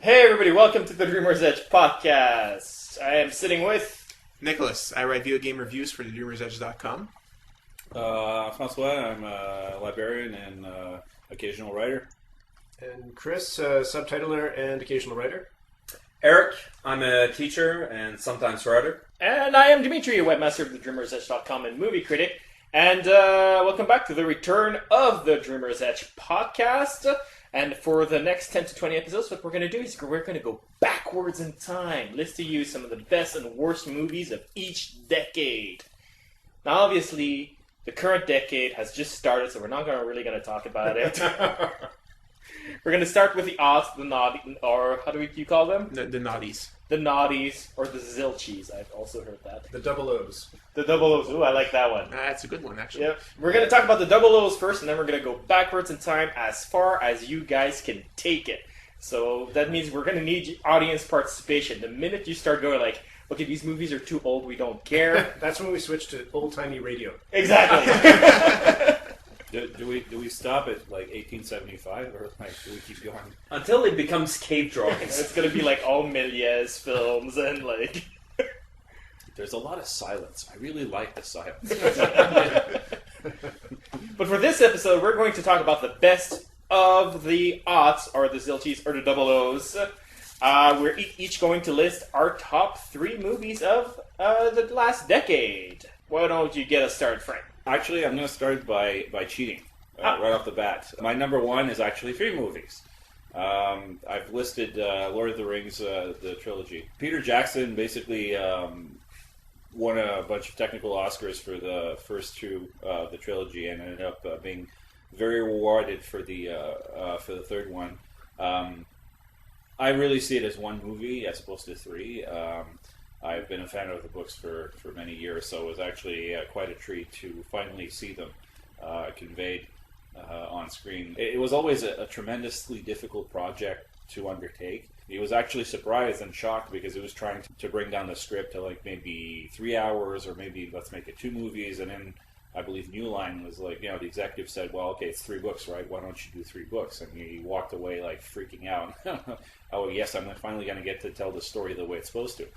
Hey everybody, welcome to the Dreamer's Edge podcast. I am sitting with... Nicholas. I write video game reviews for thedreamersedge.com. Francois, I'm a librarian and occasional writer. And Chris, subtitler and occasional writer. Eric, I'm a teacher and sometimes writer. And I am Dimitri, a webmaster of thedreamersedge.com and movie critic. And welcome back to the return of the Dreamer's Edge podcast. And for the next 10 to 20 episodes, what we're going to do is we're going to go backwards in time. List to you some of the best and worst movies of each decade. Now, obviously, the current decade has just started, so we're not really going to talk about it. We're going to start with the Aughts, the naughty, or how do you call them? The naughties. The naughties, or the zilchies. I've also heard that. The double O's. The double O's. Ooh, I like that one. That's a good one, actually. Yep. We're going to talk about the double O's first, and then we're going to go backwards in time as far as you guys can take it. So that means we're going to need audience participation. The minute you start going like, okay, these movies are too old, we don't care. That's when we switch to old-timey radio. Exactly. Do we stop at like 1875 or like do we keep going? Until it becomes cave drawings. It's going to be like all Méliès films and like... There's a lot of silence. I really like the silence. But for this episode, we're going to talk about the best of the aughts, or the zilchies, or the double O's. We're each going to list our top 3 movies of the last decade. Why don't you get us started, Frank? Actually, I'm going to start by cheating right off the bat. My number 1 is actually 3 movies. I've listed Lord of the Rings, the trilogy. Peter Jackson basically won a bunch of technical Oscars for the first 2 of the trilogy, and ended up being very rewarded for the third one. I really see it as one movie as opposed to 3. I've been a fan of the books for many years, so it was actually quite a treat to finally see them conveyed on screen. It was always a tremendously difficult project to undertake. He was actually surprised and shocked because it was trying to bring down the script to like maybe 3 hours, or maybe let's make it 2 movies, and then I believe New Line was like, the executive said, well, okay, it's 3 books, right? Why don't you do 3 books? And he walked away like freaking out. Oh, yes, I'm finally going to get to tell the story the way it's supposed to.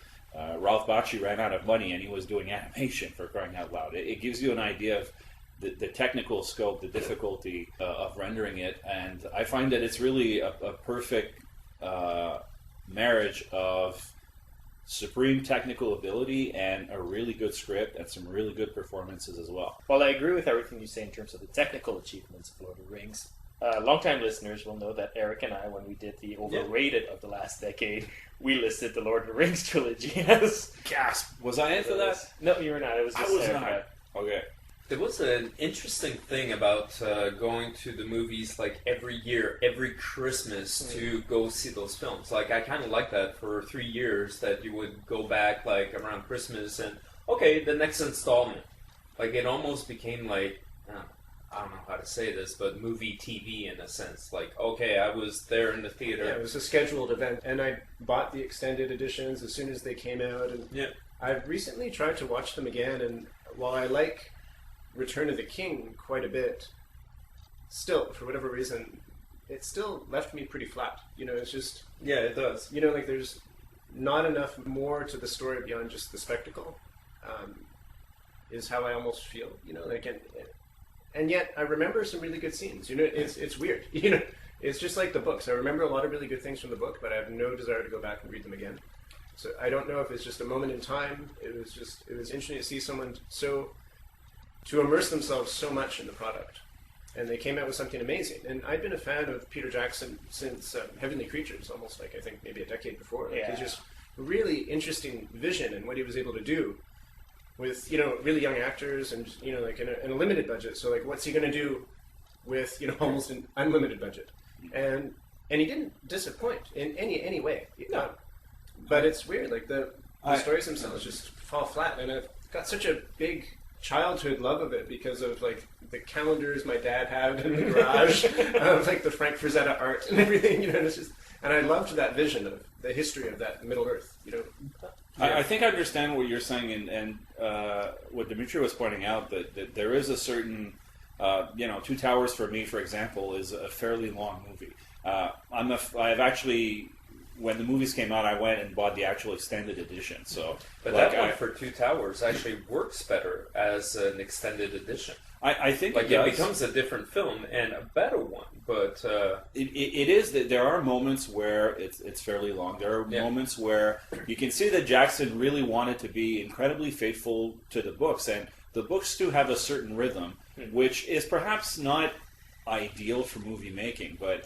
Ralph Bakshi ran out of money and he was doing animation, for crying out loud. It gives you an idea of the technical scope, the difficulty of rendering it, and I find that it's really a perfect marriage of supreme technical ability and a really good script and some really good performances as well. Well, I agree with everything you say in terms of the technical achievements of Lord of the Rings. Longtime listeners will know that Eric and I, when we did the overrated of the last decade, we listed the Lord of the Rings trilogy as... Gasp! Was I in for that? No, you were not. It was just I was Eric. not. Okay. There was an interesting thing about going to the movies like every year, every Christmas to go see those films. Like I kind of like that for 3 years, that you would go back like around Christmas and, okay, the next installment. Like it almost became like, I don't know how to say this, but movie TV in a sense. Like, okay, I was there in the theater. Yeah, it was a scheduled event, and I bought the extended editions as soon as they came out. And Yeah. I've recently tried to watch them again, and while I like Return of the King quite a bit, still, for whatever reason, it still left me pretty flat. It's just... Yeah, it does. like there's not enough more to the story beyond just the spectacle, is how I almost feel. And yet I remember some really good scenes. It's weird. It's just like the books. I remember a lot of really good things from the book, but I have no desire to go back and read them again. So I don't know if it's just a moment in time. It was interesting to see someone to immerse themselves so much in the product. And they came out with something amazing. And I've been a fan of Peter Jackson since Heavenly Creatures, almost like I think maybe a decade before. Like, It's just really interesting vision and what he was able to do with really young actors and like in a limited budget. So like, what's he going to do with almost an unlimited budget? And he didn't disappoint in any way. No. But it's weird. Like the stories themselves just fall flat. And I've got such a big childhood love of it because of like the calendars my dad had in the garage, like the Frank Frazetta art and everything. And it's just, and I loved that vision of the history of that Middle Earth. I think I understand what you're saying, and what Dimitri was pointing out, that there is a certain, Two Towers for me, for example, is a fairly long movie. I've actually when the movies came out, I went and bought the actual extended edition. So, But like, that one for Two Towers actually works better as an extended edition. I think Like, it does. it becomes a different film and a better one, but... It is that there are moments where it's fairly long. There are moments where you can see that Jackson really wanted to be incredibly faithful to the books, and the books do have a certain rhythm, which is perhaps not ideal for movie making. But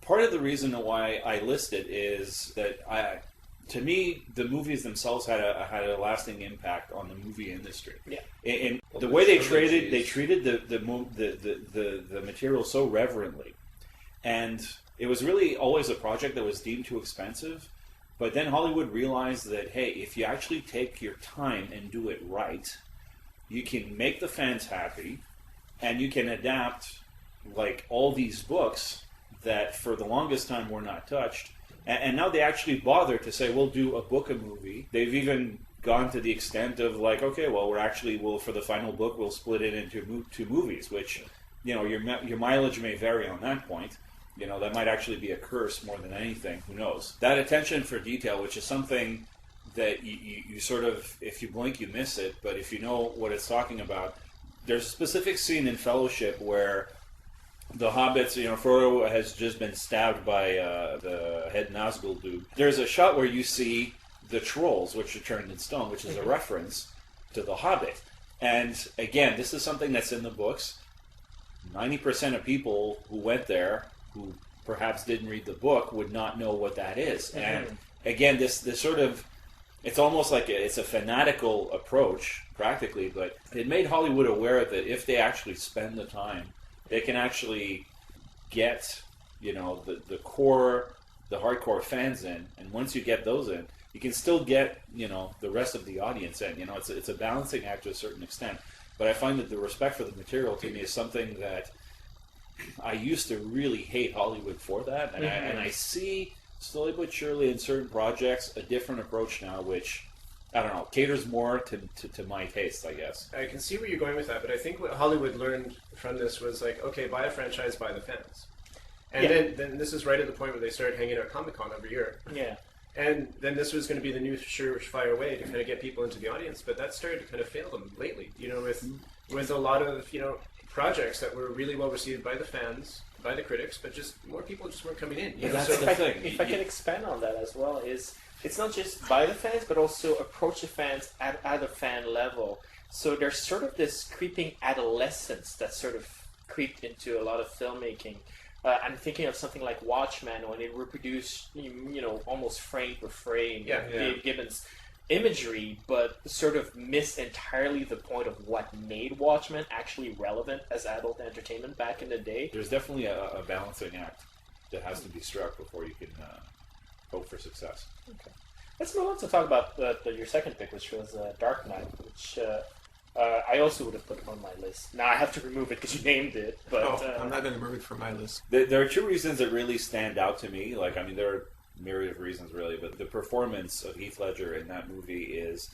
part of the reason why I list it is that to me, the movies themselves had a lasting impact on the movie industry. Yeah. And the way they treated the material so reverently, and it was really always a project that was deemed too expensive. But then Hollywood realized that, hey, if you actually take your time and do it right, you can make the fans happy, and you can adapt like all these books that for the longest time were not touched. And now they actually bother to say, we'll do a book a movie. They've even gone to the extent of like, okay, well, we'll for the final book, we'll split it into two movies, which, you know, your mileage may vary on that point. You know, that might actually be a curse more than anything. Who knows? That attention for detail, which is something that you sort of, if you blink, you miss it. But if you know what it's talking about, there's a specific scene in Fellowship where the hobbits, you know, Frodo has just been stabbed by the head Nazgul dude. There's a shot where you see the trolls, which are turned in stone, which is a reference to the Hobbit. And again, this is something that's in the books. 90% of people who went there, who perhaps didn't read the book, would not know what that is. And again, this sort of, it's almost like it's a fanatical approach, practically, but it made Hollywood aware that if they actually spend the time, they can actually get, you know, the core, the hardcore fans in, and once you get those in, you can still get, you know, the rest of the audience in. You know, it's a balancing act to a certain extent. But I find that the respect for the material to me is something that I used to really hate Hollywood for that, and I see slowly but surely in certain projects a different approach now, which, I don't know, caters more to my taste, I guess. I can see where you're going with that, but I think what Hollywood learned from this was like, okay, buy a franchise, buy the fans. And then this is right at the point where they started hanging out Comic-Con every year. Yeah. And then this was going to be the new surefire way to kind of get people into the audience, but that started to kind of fail them lately, you know, with a lot of, you know, projects that were really well received by the fans, by the critics, but just more people just weren't coming in. You know? That's So the thing. If I can expand on that as well, is it's not just by the fans, but also approach the fans at a fan level. So there's sort of this creeping adolescence that sort of creeped into a lot of filmmaking. I'm thinking of something like Watchmen, when it reproduced, you know, almost frame for frame Dave Gibbons' imagery, but sort of missed entirely the point of what made Watchmen actually relevant as adult entertainment back in the day. There's definitely a balancing act that has to be struck before you can hope for success. Okay. Let's move on to talk about your second pick, which was Dark Knight, which I also would have put on my list. Now I have to remove it because you named it. But I'm not going to remove it from my list. There are two reasons that really stand out to me. Like, I mean, there are myriad of reasons, really, but the performance of Heath Ledger in that movie is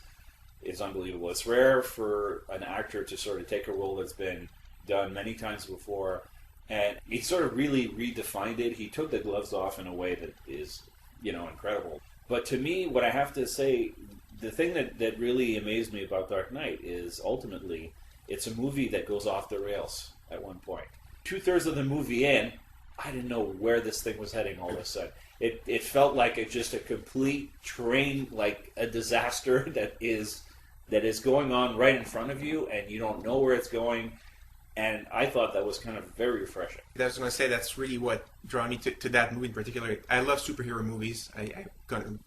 unbelievable. It's rare for an actor to sort of take a role that's been done many times before, and he sort of really redefined it. He took the gloves off in a way that is, you know, incredible. But to me, what I have to say, the thing that really amazed me about Dark Knight is ultimately it's a movie that goes off the rails at one point. 2/3 of the movie in, I didn't know where this thing was heading all of a sudden. It felt like just a complete train, like a disaster that is going on right in front of you, and you don't know where it's going. And I thought that was kind of very refreshing. I was going to say that's really what drew me to that movie in particular. I love superhero movies. I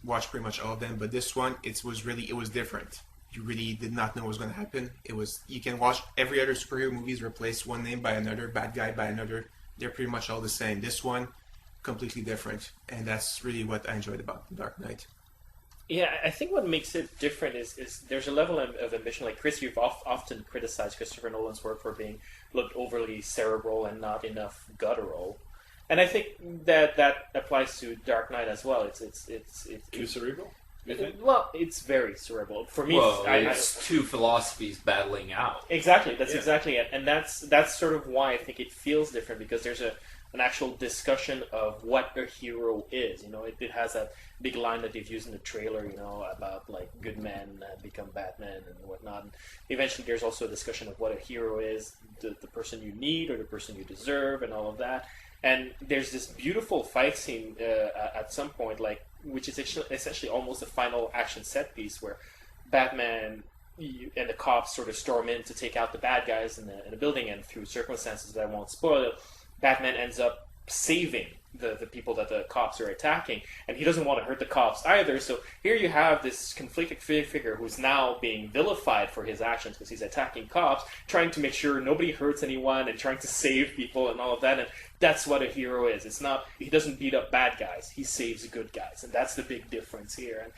watched pretty much all of them, but this one, it was different. You really did not know what was going to happen. You can watch every other superhero movies, replace one name by another, bad guy by another. They're pretty much all the same. This one, completely different, and that's really what I enjoyed about The Dark Knight. Yeah, I think what makes it different is there's a level of ambition. Like Chris, you've often criticized Christopher Nolan's work for being looked overly cerebral and not enough guttural, and I think that applies to Dark Knight as well. It's Too cerebral? You think? Well, it's very cerebral for me. Well, it's two philosophies battling out. Exactly, that's exactly it, and that's sort of why I think it feels different, because there's an actual discussion of what a hero is. You know, it has that big line that they've used in the trailer, you know, about like good men become Batman and whatnot. And eventually, there's also a discussion of what a hero is, the person you need or the person you deserve, and all of that. And there's this beautiful fight scene at some point, like which is essentially almost a final action set piece where Batman and the cops sort of storm in to take out the bad guys in the building, and through circumstances that I won't spoil, Batman ends up saving the people that the cops are attacking, and he doesn't want to hurt the cops either. So here you have this conflicted figure who's now being vilified for his actions because he's attacking cops, trying to make sure nobody hurts anyone and trying to save people and all of that. And that's what a hero is. It's not, he doesn't beat up bad guys, he saves good guys, and that's the big difference here.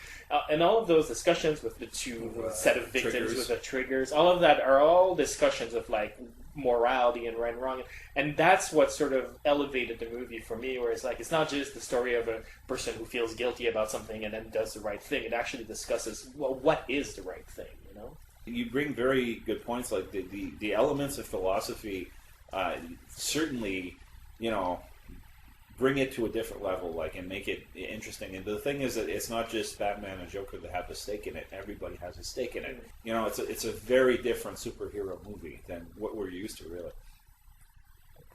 And all of those discussions with the two set of victims triggers. with the triggers, all of that are all discussions of like morality and right and wrong, and that's what sort of elevated the movie for me, where it's like it's not just the story of a person who feels guilty about something and then does the right thing. It actually discusses, well, what is the right thing, you know? You bring very good points, like the elements of philosophy certainly, you know, bring it to a different level, like, and make it interesting. And the thing is that it's not just Batman and Joker that have a stake in it. Everybody has a stake in it. You know, it's a very different superhero movie than what we're used to, really.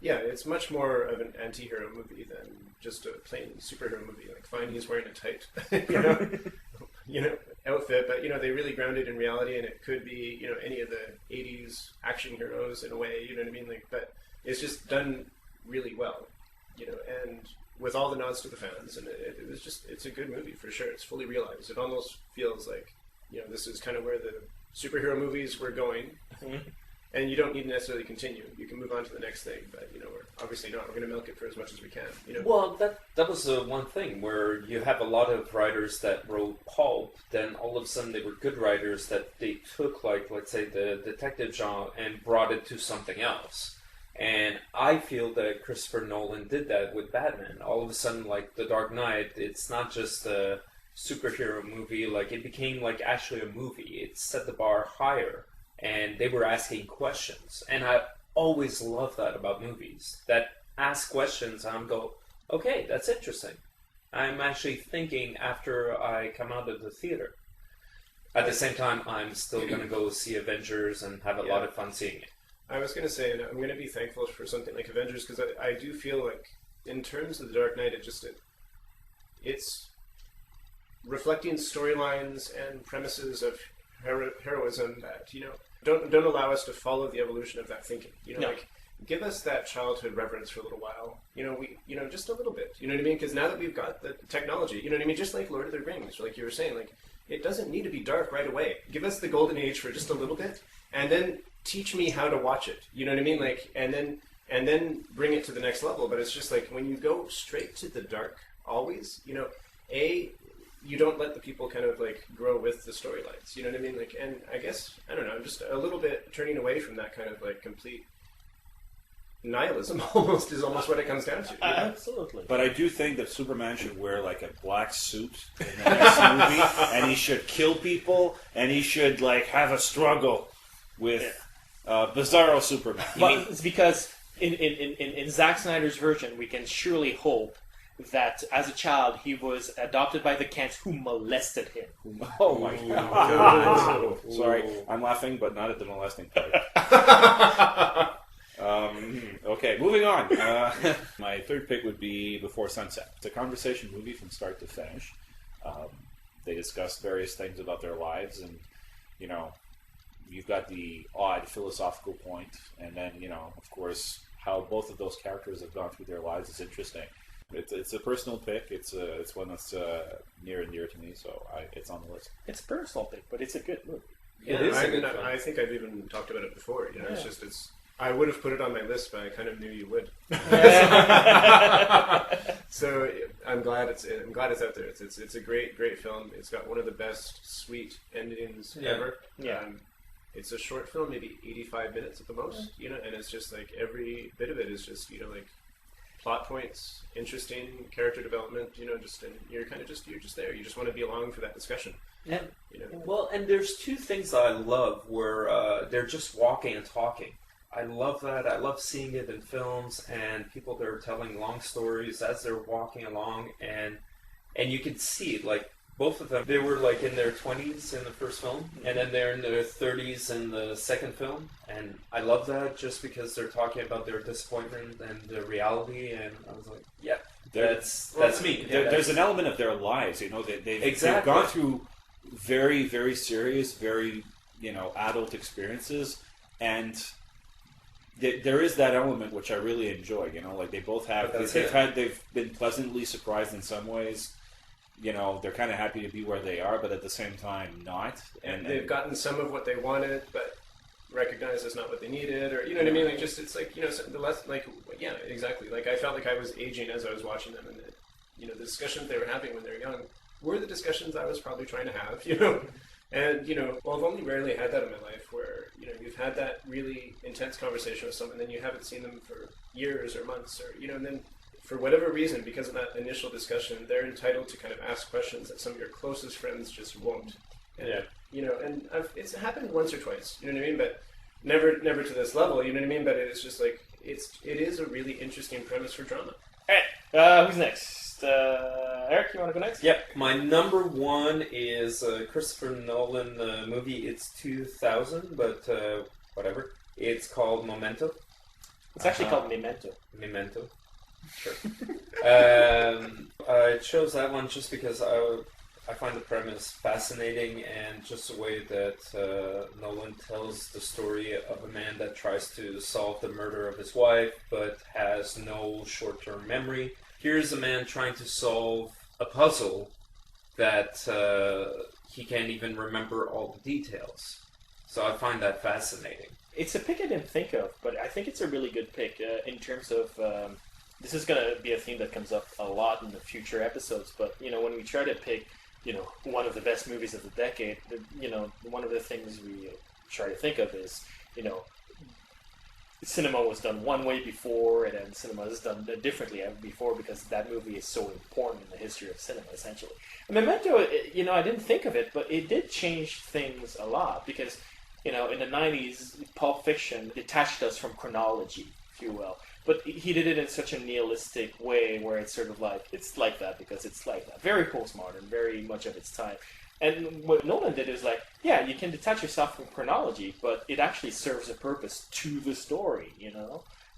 Yeah, it's much more of an anti-hero movie than just a plain superhero movie. Like, fine, he's wearing a tight, you know, outfit, but, you know, they really ground it in reality, and it could be, you know, any of the 80s action heroes in a way, you know what I mean? Like, but it's just done really well. You know, and with all the nods to the fans, and it was just, it's a good movie for sure. It's fully realized. It almost feels like, you know, this is kind of where the superhero movies were going, and you don't need to necessarily continue. You can move on to the next thing, but, you know, we're obviously not. We're going to milk it for as much as we can, you know. Well, that was one thing where you have a lot of writers that wrote pulp, then all of a sudden they were good writers that they took, like, let's say, the detective genre and brought it to something else. And I feel that Christopher Nolan did that with Batman. All of a sudden, like, The Dark Knight, it's not just a superhero movie, like, it became, like, actually a movie. It set the bar higher, and they were asking questions. And I always love that about movies, that ask questions, and I'm go, okay, that's interesting. I'm actually thinking after I come out of the theater. At the same time, I'm still going to go see Avengers and have a lot of fun seeing it. I was going to say, and I'm going to be thankful for something like Avengers, because I do feel like, in terms of The Dark Knight, it's reflecting storylines and premises of heroism that, you know, don't allow us to follow the evolution of that thinking. You know, like, give us that childhood reverence for a little while. You know, just a little bit. You know what I mean? Because now that we've got the technology, you know what I mean? Just like Lord of the Rings, like you were saying, like, it doesn't need to be dark right away. Give us the golden age for just a little bit, and then teach me how to watch it. You know what I mean? Like, and then bring it to the next level. But it's just like, when you go straight to the dark, always, you know, you don't let the people kind of like grow with the storylines. You know what I mean? Like, and I guess, I don't know, I'm just a little bit turning away from that kind of like complete nihilism almost is almost what it comes down to. You know? Absolutely. But I do think that Superman should wear like a black suit in the next movie, and he should kill people, and he should like have a struggle with Bizarro Superman. But it's because in Zack Snyder's version, we can surely hope that as a child he was adopted by the Kents who molested him. Oh my God! Sorry, I'm laughing, but not at the molesting part. Okay, moving on. My third pick would be Before Sunset. It's a conversation movie from start to finish. They discuss various things about their lives, and, you know, you've got the odd philosophical point, and then, you know, of course, how both of those characters have gone through their lives is interesting. It's a personal pick. It's one that's near and dear to me, so it's on the list. It's a personal pick, but it's a good movie. Yeah, It is a I good mean, film. I think I've even talked about it before. You know, Yeah. it's I would have put it on my list, but I kind of knew you would. So I'm glad it's out there. It's a great film. It's got one of the best sweet endings ever. Yeah. It's a short film, maybe 85 minutes at the most. You know, and it's just like every bit of it is just, you know, like plot points, interesting character development. You know, just and you're just there. You just want to be along for that discussion. And, You know. well, and there's two things that I love where they're just walking and talking. I love that. I love seeing it in films and people that are telling long stories as they're walking along, and you can see like both of them. They were like in their 20s in the first film, and then they're in their 30s in the second film, and I love that just because they're talking about their disappointment and their reality, and I was like, yeah, that's me. There's an element of their lives, they've gone through very, very serious, very adult experiences, and there is that element which I really enjoy. Like they both have. They've been pleasantly surprised in some ways. They're kind of happy to be where they are, but at the same time, not. And they've gotten some of what they wanted, but recognized as not what they needed, or you know what I mean. Like just it's like the less like yeah, exactly. Like I felt like I was aging as I was watching them, and the discussions they were having when they were young were the discussions I was probably trying to have. And, well, I've only rarely had that in my life where, you've had that really intense conversation with someone, and then you haven't seen them for years or months, or, and then for whatever reason, because of that initial discussion, they're entitled to kind of ask questions that some of your closest friends just won't. And, and it's happened once or twice, you know what I mean? But never to this level, you know what I mean? But it's just like, it is a really interesting premise for drama. All right, who's next? Eric, you want to go next? Yep. My number one is Christopher Nolan movie. It's 2000, but whatever. It's called Memento. It's actually called Memento. Memento. Sure. I chose that one just because I find the premise fascinating, and just the way that Nolan tells the story of a man that tries to solve the murder of his wife but has no short-term memory. Here's a man trying to solve a puzzle that he can't even remember all the details. So I find that fascinating. It's a pick I didn't think of, but I think it's a really good pick in terms of... this is going to be a theme that comes up a lot in the future episodes, but, when we try to pick, one of the best movies of the decade, one of the things we try to think of is, cinema was done one way before, and then cinema is done differently before, because that movie is so important in the history of cinema, essentially. And Memento, I didn't think of it, but it did change things a lot, because, in the 90s, Pulp Fiction detached us from chronology, if you will. But he did it in such a nihilistic way, where it's sort of like, it's like that because it's like that. Very postmodern, very much of its time. And what Nolan did is like, yeah, you can detach yourself from chronology, but it actually serves a purpose to the story,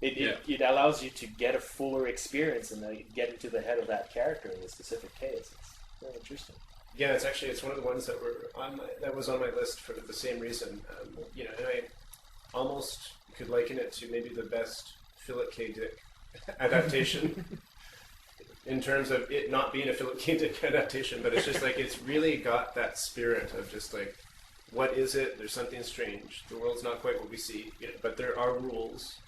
It allows you to get a fuller experience and get into the head of that character in a specific case. It's very interesting. Yeah, it's one of the ones that was on my list for the same reason. And I almost could liken it to maybe the best Philip K. Dick adaptation. In terms of it not being a Philip K. Dick adaptation, but it's just like, it's really got that spirit of just like, what is it? There's something strange. The world's not quite what we see, but there are rules.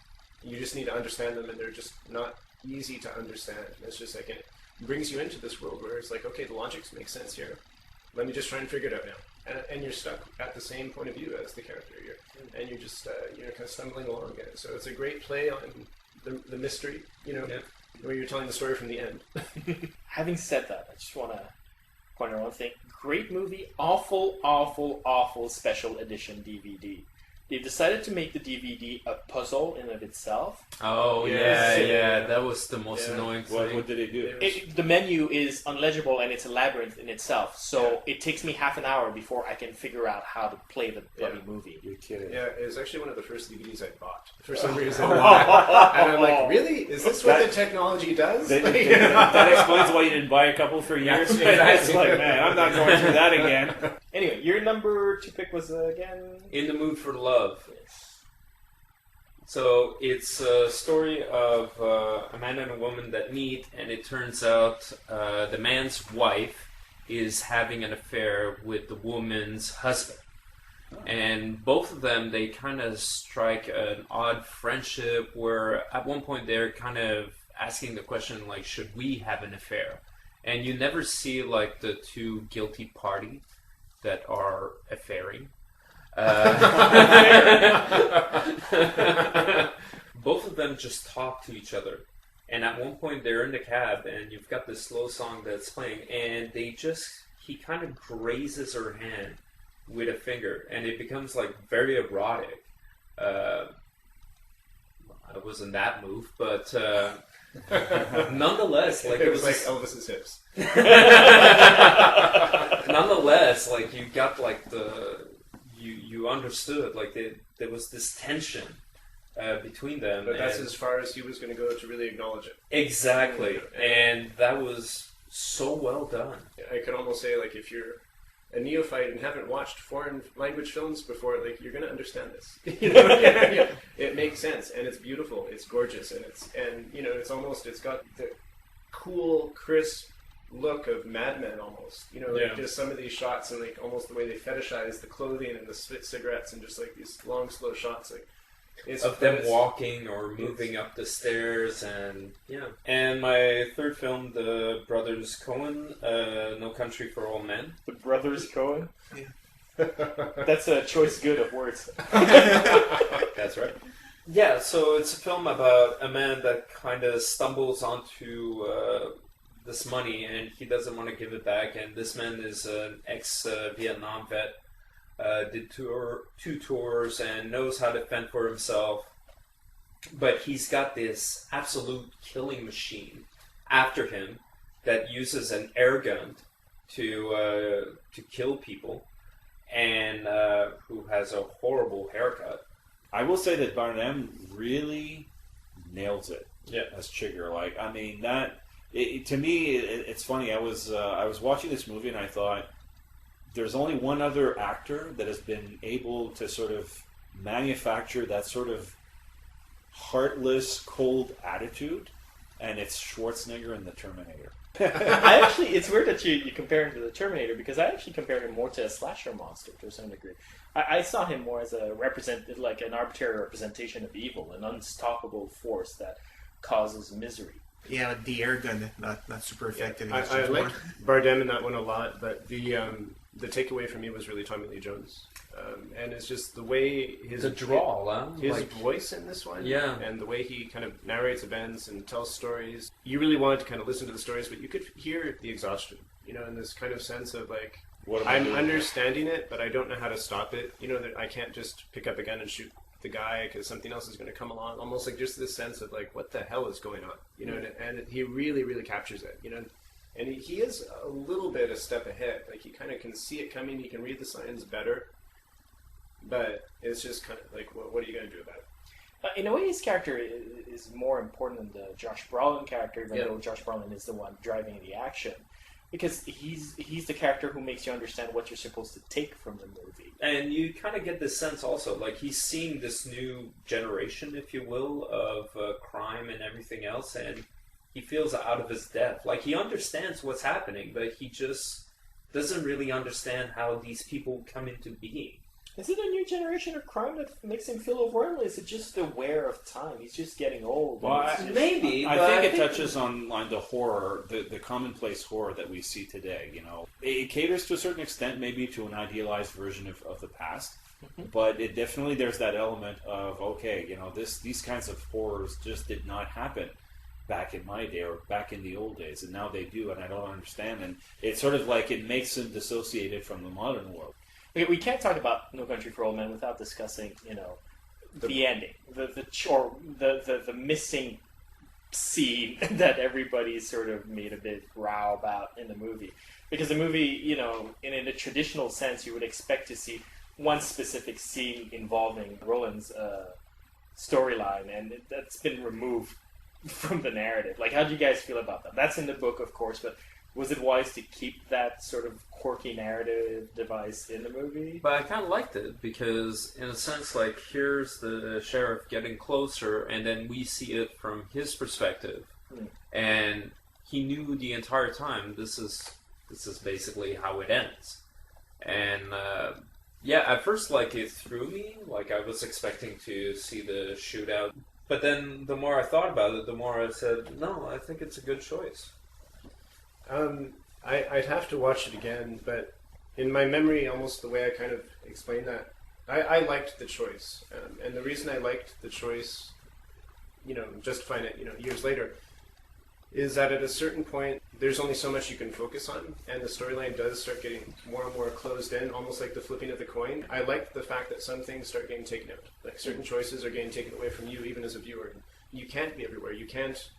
You just need to understand them, and they're just not easy to understand. It's just like, it brings you into this world where it's like, okay, the logics make sense here. Let me just try and figure it out now. And you're stuck at the same point of view as the character. And you're just, kind of stumbling along it. So it's a great play on the mystery, where you're telling the story from the end. Having said that, I just want to point out one thing. Great movie, awful, awful, awful special edition DVD. They decided to make the DVD a puzzle in of itself. Oh, yeah. That was the most annoying thing. What did they do? The menu is unlegible, and it's a labyrinth in itself. So it takes me half an hour before I can figure out how to play the bloody movie. You're kidding. Yeah, it was actually one of the first DVDs I bought for some reason. And I'm like, really? Is this what the technology does? That explains why you didn't buy a couple for years. It's like, man, I'm not going through that again. Anyway, your number 2 pick was again... In the Mood for Love. Yes. So it's a story of a man and a woman that meet, and it turns out the man's wife is having an affair with the woman's husband. And both of them, they kind of strike an odd friendship where at one point they're kind of asking the question, like, should we have an affair? And you never see, like, the two guilty party that are affairing. Both of them just talk to each other. And at one point they're in the cab and you've got this slow song that's playing, and he kind of grazes her hand with a finger, and it becomes like very erotic. was in that move, but nonetheless, like it was like this, Elvis's hips. nonetheless, like you got like you understood like there was this tension between them. But that's as far as he was going to go to really acknowledge it. Exactly, and that was so well done. I could almost say, like, if you're a neophyte and haven't watched foreign language films before, like, you're going to understand this. You know? Yeah. It makes sense, and it's beautiful, it's gorgeous, and it's got the cool, crisp look of Mad Men almost. You know, like just some of these shots and like almost the way they fetishize the clothing and the cigarettes and just like these long, slow shots, like. Of them walking or moving up the stairs, and And my third film, The Brothers Coen, No Country for Old Men. The Brothers Coen? Yeah. That's a choice good of words. That's right. Yeah, so it's a film about a man that kind of stumbles onto this money, and he doesn't want to give it back, and this man is an ex-Vietnam vet. Did two tours and knows how to fend for himself, but he's got this absolute killing machine after him that uses an air gun to kill people, and who has a horrible haircut. I will say that Bardem really nails it. Yeah, as Chigger. Like, I mean, to me, it's funny. I was watching this movie and I thought, there's only one other actor that has been able to sort of manufacture that sort of heartless, cold attitude, and it's Schwarzenegger in The Terminator. It's weird that you compare him to the Terminator, because I actually compared him more to a slasher monster to a certain degree. I saw him more as an arbitrary representation of evil, an unstoppable force that causes misery. Yeah, but the air gun not super effective. I like Bardem in that one a lot, but the takeaway for me was really Tommy Lee Jones, and it's just the way his voice in this one, and the way he kind of narrates events and tells stories. You really want to kind of listen to the stories, but you could hear the exhaustion, in this kind of sense of like, I'm understanding it, but I don't know how to stop it. That I can't just pick up a gun and shoot the guy because something else is going to come along. Almost like just this sense of like, what the hell is going on, and he really, really captures it, And he is a little bit a step ahead. Like, he kind of can see it coming. He can read the signs better. But it's just kind of like, what are you going to do about it? In a way, his character is more important than the Josh Brolin character, even though Josh Brolin is the one driving the action. Because he's the character who makes you understand what you're supposed to take from the movie. And you kind of get this sense also, like, he's seeing this new generation, if you will, of crime and everything else, and he feels out of his depth. Like, he understands what's happening, but he just doesn't really understand how these people come into being. Is it a new generation of crime that makes him feel overwhelmed, or is it just aware of time? He's just getting old. Well, maybe. I think it touches on the horror, the commonplace horror that we see today. It caters to a certain extent, maybe to an idealized version of the past. But it definitely, there's that element of, okay, these kinds of horrors just did not happen back in my day or back in the old days, and now they do, and I don't understand. And it's sort of like it makes them dissociated from the modern world. Okay, we can't talk about No Country for Old Men without discussing, the ending, the missing scene that everybody sort of made a big row about in the movie. Because the movie, in a traditional sense, you would expect to see one specific scene involving Roland's storyline, and that's been removed from the narrative. Like, how do you guys feel about that? That's in the book, of course, but was it wise to keep that sort of quirky narrative device in the movie? But I kind of liked it because, in a sense, like, here's the sheriff getting closer, and then we see it from his perspective, and he knew the entire time this is basically how it ends. And at first, like, it threw me. Like, I was expecting to see the shootout. But then the more I thought about it, the more I said, no, I think it's a good choice. I'd have to watch it again, but in my memory, almost the way I kind of explained that, I liked the choice. And the reason I liked the choice, justifying it, years later, is that at a certain point, there's only so much you can focus on, and the storyline does start getting more and more closed in, almost like the flipping of the coin. I like the fact that some things start getting taken out. Like, certain choices are getting taken away from you, even as a viewer. you can't be everywhere. You can't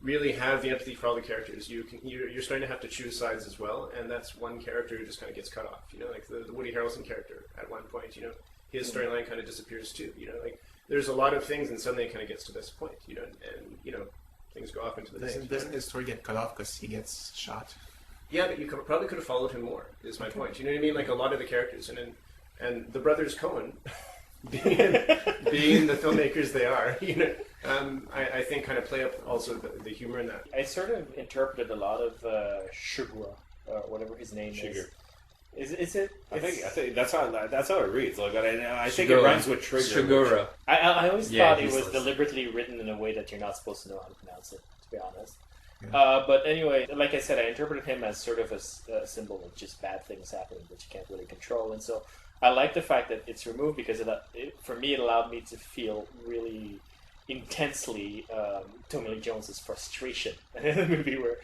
really have the empathy for all the characters. You're starting to have to choose sides as well, and that's one character who just kind of gets cut off. Like the Woody Harrelson character at one point. His storyline kind of disappears too. Like there's a lot of things, and suddenly it kind of gets to this point. And things go off into the night. Doesn't his story get cut off because he gets shot? Yeah, but you probably could have followed him more. Is my point. You know what I mean? Like a lot of the characters, and the brothers Coen, being the filmmakers they are, I think kind of play up also the humor in that. I sort of interpreted a lot of Shugura, whatever his name Sugar. is. Is it? I think that's how it reads. Like, I think it Shigura. rhymes with trigger. Shigura. I always Yeah, thought it he's was like- deliberately written in a way that you're not supposed to know how to pronounce it, to be honest. Yeah. But anyway, like I said, I interpreted him as sort of a symbol of just bad things happening that you can't really control. And so I like the fact that it's removed because for me, it allowed me to feel really intensely Tommy Lee Jones's frustration in the movie where,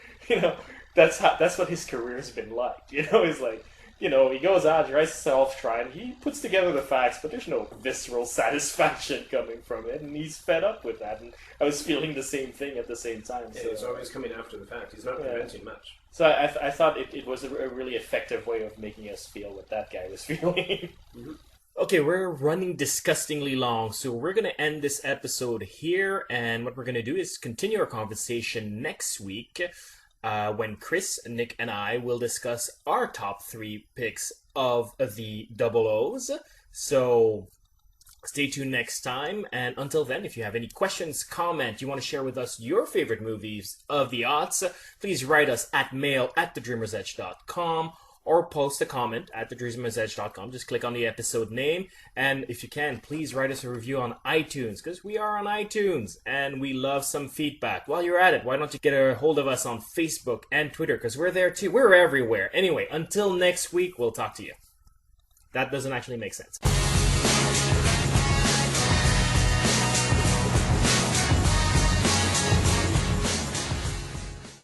that's what his career's been like. He's like, he goes out, tries to self-try, he puts together the facts, but there's no visceral satisfaction coming from it, and he's fed up with that. And I was feeling the same thing at the same time. Yeah, So he's always coming after the fact. He's not preventing much. So I thought it was a really effective way of making us feel what that guy was feeling. Mm-hmm. Okay, we're running disgustingly long, so we're going to end this episode here, and what we're going to do is continue our conversation next week when Chris, Nick, and I will discuss our top 3 picks of the Double O's. So stay tuned next time, and until then, if you have any questions, comment, you want to share with us your favorite movies of the aughts, please write us at mail@thedreamersedge.com or post a comment at thedreamersedge.com. Just click on the episode name, and if you can, please write us a review on iTunes, because we are on iTunes, and we love some feedback. While you're at it, why don't you get a hold of us on Facebook and Twitter, because we're there too. We're everywhere. Anyway, until next week, we'll talk to you. That doesn't actually make sense.